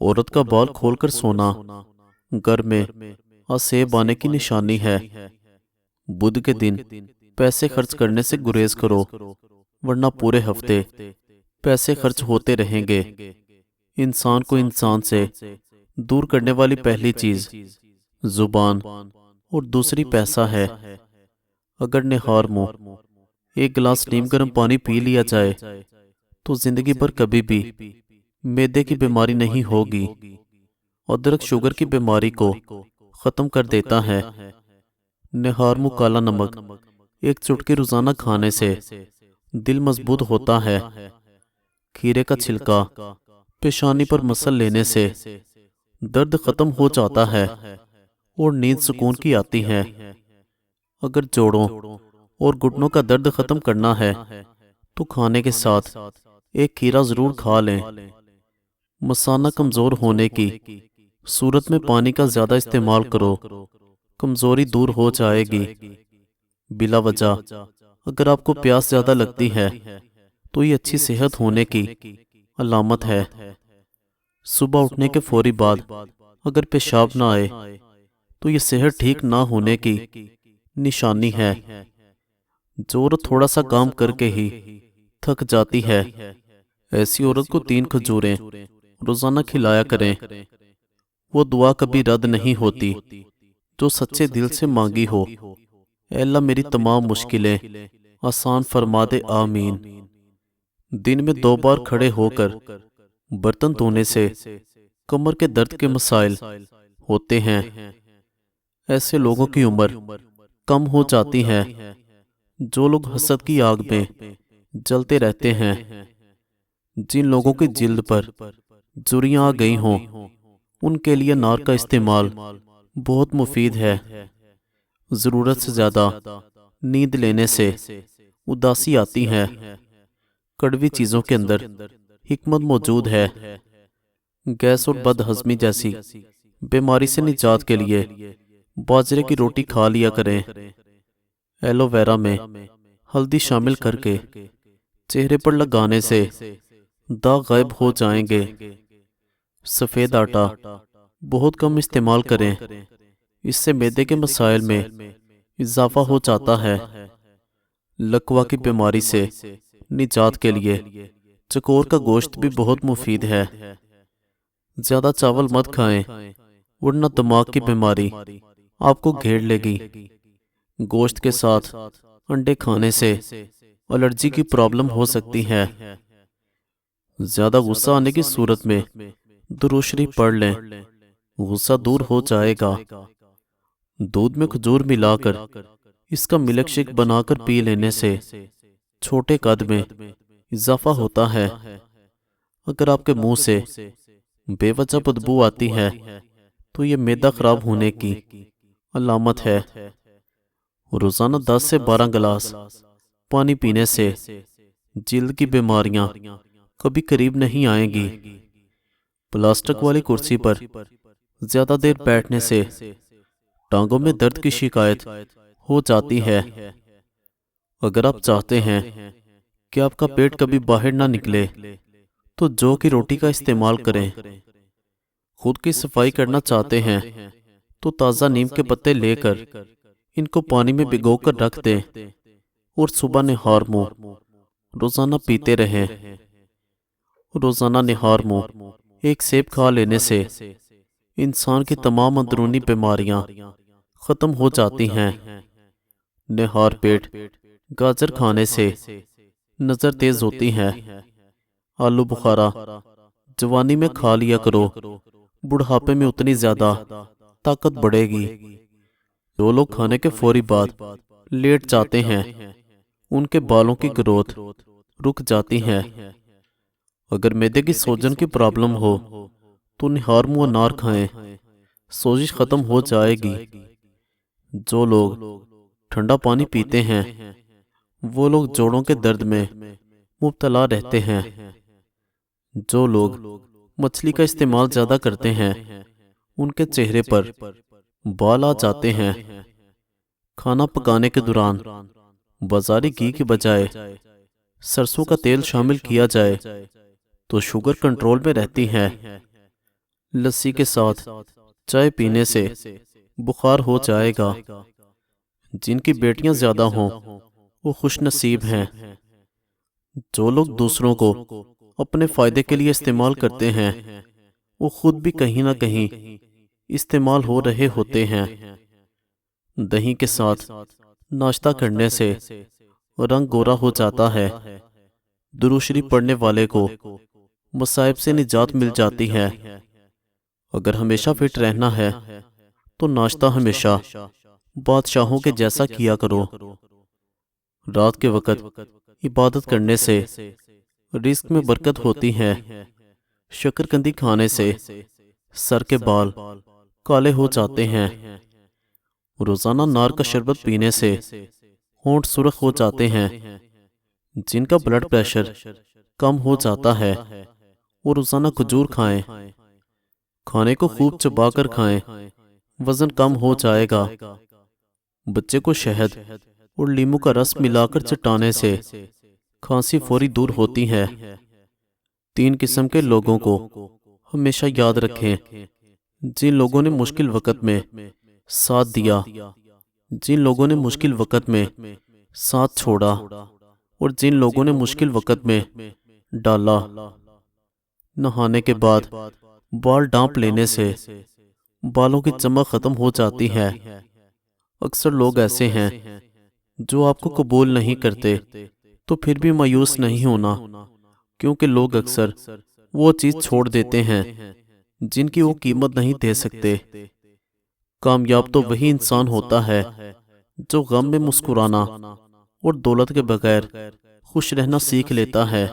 عورت کا بال کھول کر سونا گھر میں اسیب آنے کی نشانی ہے۔ بدھ کے دن پیسے خرچ کرنے سے گریز کرو، ورنہ پورے ہفتے پیسے خرچ ہوتے رہیں گے۔ انسان کو انسان سے دور کرنے والی پہلی چیز زبان اور دوسری پیسہ ہے۔ اگر نہار منہ ایک گلاس نیم گرم پانی پی لیا جائے تو زندگی بھر کبھی بھی معدے کی بیماری نہیں ہوگی۔ ادرک شوگر کی بیماری کو ختم کر دیتا ہے۔ نہار منہ کالا نمک ایک چٹکی روزانہ کھانے سے دل مضبوط ہوتا ہے۔ کھیرے کا چھلکا پیشانی پر مسل لینے سے درد ختم ہو جاتا ہے اور نیند سکون کی آتی ہے۔ اگر جوڑوں اور گھٹنوں کا درد ختم کرنا ہے تو کھانے کے ساتھ ایک کھیرا ضرور کھا لیں۔ مثانہ کمزور ہونے کی صورت میں پانی کا زیادہ استعمال کرو، کمزوری دور ہو جائے گی۔ بلا وجہ اگر آپ کو پیاس زیادہ لگتی ہے تو یہ اچھی صحت ہونے کی علامت ہے۔ صبح اٹھنے کے فوری بعد اگر پیشاب نہ آئے تو یہ صحت ٹھیک نہ ہونے کی نشانی ہے۔ جو عورت تھوڑا سا کام کر کے ہی تھک جاتی ہے، ایسی عورت کو 3 کھجوریں روزانہ کھلایا کریں۔ وہ دعا کبھی رد نہیں ہوتی جو سچے دل سے مانگی ہو۔ اے اللہ میری تمام مشکلیں آسان فرما دے، آمین۔ دن میں 2 بار کھڑے ہو کر برتن دھونے سے کمر کے درد کے مسائل ہوتے ہیں۔ ایسے لوگوں کی عمر کم ہو جاتی ہے جو لوگ حسد کی آگ میں جلتے رہتے ہیں۔ جن لوگوں کی جلد پر جریاں آ گئی ہوں ان کے لیے نار کا استعمال بہت مفید ہے۔ ضرورت سے زیادہ نیند لینے سے اداسی آتی ہے۔ کڑوی چیزوں کے اندر حکمت موجود ہے۔ گیس اور بد ہضمی جیسی بیماری سے نجات کے لیے باجرے کی روٹی کھا لیا کریں۔ ایلو ویرا میں ہلدی شامل کر کے چہرے پر لگانے سے داغ غائب ہو جائیں گے۔ سفید آٹا بہت کم استعمال کریں، اس سے معدے کے مسائل میں اضافہ ہو جاتا ہے۔ لکوا کی بیماری سے نجات کے لیے چکور کا گوشت بھی بہت مفید ہے۔ زیادہ چاول مت کھائیں ورنہ دماغ کی بیماری آپ کو گھیر لے گی۔ گوشت کے ساتھ انڈے کھانے سے الرجی کی پرابلم ہو سکتی ہے۔ زیادہ غصہ آنے کی صورت میں درود شریف پڑھ لیں، غصہ دور ہو جائے گا۔ دودھ میں کھجور ملا کر اس کا ملک شیک بنا کر پی لینے سے چھوٹے قد میں اضافہ ہوتا ہے۔ اگر آپ کے منہ سے بے وجہ بدبو آتی ہے تو یہ معدہ خراب ہونے کی علامت ہے۔ روزانہ 10 سے 12 گلاس پانی پینے سے جلد کی بیماریاں کبھی قریب نہیں آئیں گی۔ پلاسٹک والی کرسی پر زیادہ دیر بیٹھنے سے ٹانگوں میں درد کی شکایت ہو جاتی ہے۔ اگر آپ چاہتے ہیں کہ آپ کا پیٹ کبھی باہر نہ نکلے تو جو کی روٹی کا استعمال کریں۔ خود کی صفائی کرنا چاہتے ہیں تو تازہ نیم کے پتے لے کر ان کو پانی میں بھگو کر رکھ دیں اور صبح نہار منہ روزانہ پیتے رہیں۔ روزانہ نہار منہ ایک سیب کھا لینے سے انسان کی تمام اندرونی بیماریاں ختم ہو جاتی ہیں۔ نہار پیٹ گاجر کھانے سے نظر تیز ہوتی ہے۔ آلو بخارا جوانی میں کھا لیا کرو، بڑھاپے میں اتنی زیادہ طاقت بڑھے گی۔ جو لوگ کھانے کے فوری بعد لیٹ جاتے ہیں ان کے بالوں کی گروتھ رک جاتی ہے۔ اگر معدے کی سوجن کی پرابلم ہو تو نہار منہ انار کھائیں، سوزش ختم ہو جائے گی۔ جو لوگ ٹھنڈا پانی پیتے ہیں وہ لوگ جوڑوں کے درد میں مبتلا رہتے ہیں۔ جو لوگ مچھلی کا استعمال زیادہ کرتے ہیں ان کے چہرے پر بال آ جاتے ہیں۔ کھانا پکانے کے دوران بازاری گھی کی بجائے سرسوں کا تیل شامل کیا جائے تو شوگر کنٹرول میں رہتی ہے۔ لسی کے ساتھ چائے پینے سے بخار ہو جائے گا۔ جن کی بیٹیاں زیادہ ہوں وہ خوش نصیب ہیں۔ جو لوگ دوسروں کو اپنے فائدے کے لیے استعمال کرتے ہیں وہ خود بھی کہیں نہ کہیں استعمال ہو رہے ہوتے ہیں۔ دہی کے ساتھ ناشتہ کرنے سے رنگ گورا ہو جاتا ہے۔ درود شریف پڑھنے والے کو مصائب سے نجات مل جاتی ہے۔ اگر ہمیشہ فٹ رہنا ہے تو ناشتہ ہمیشہ بادشاہوں کے جیسا کیا کرو۔ رات کے وقت عبادت کرنے سے رزق میں برکت ہوتی ہے۔ شکرکندی کھانے سے سر کے بال کالے ہو جاتے ہیں۔ روزانہ نار کا شربت پینے سے ہونٹ سرخ ہو جاتے ہیں۔ جن کا بلڈ پریشر کم ہو جاتا ہے وہ روزانہ کھجور کھائیں۔ کھانے کو خوب چبا کر کھائیں، وزن کم ہو جائے گا۔ بچے کو شہد اور لیموں کا رس ملا کر چٹانے سے کھانسی فوری دور ہوتی ہے۔ 3 قسم کے لوگوں کو ہمیشہ یاد رکھیں۔ جن لوگوں نے مشکل وقت میں ساتھ دیا، جن لوگوں نے مشکل وقت میں ساتھ چھوڑا، اور جن لوگوں نے مشکل وقت میں ڈالا۔ نہانے کے بعد بال ڈانپ لینے سے بالوں کی چمک ختم ہو جاتی ہے۔ اکثر لوگ ایسے ہیں جو آپ کو قبول نہیں کرتے، تو پھر بھی مایوس نہیں ہونا، کیونکہ لوگ اکثر وہ چیز چھوڑ دیتے ہیں جن کی وہ قیمت نہیں دے سکتے۔ کامیاب تو وہی انسان ہوتا ہے جو غم میں مسکرانا اور دولت کے بغیر خوش رہنا سیکھ لیتا ہے۔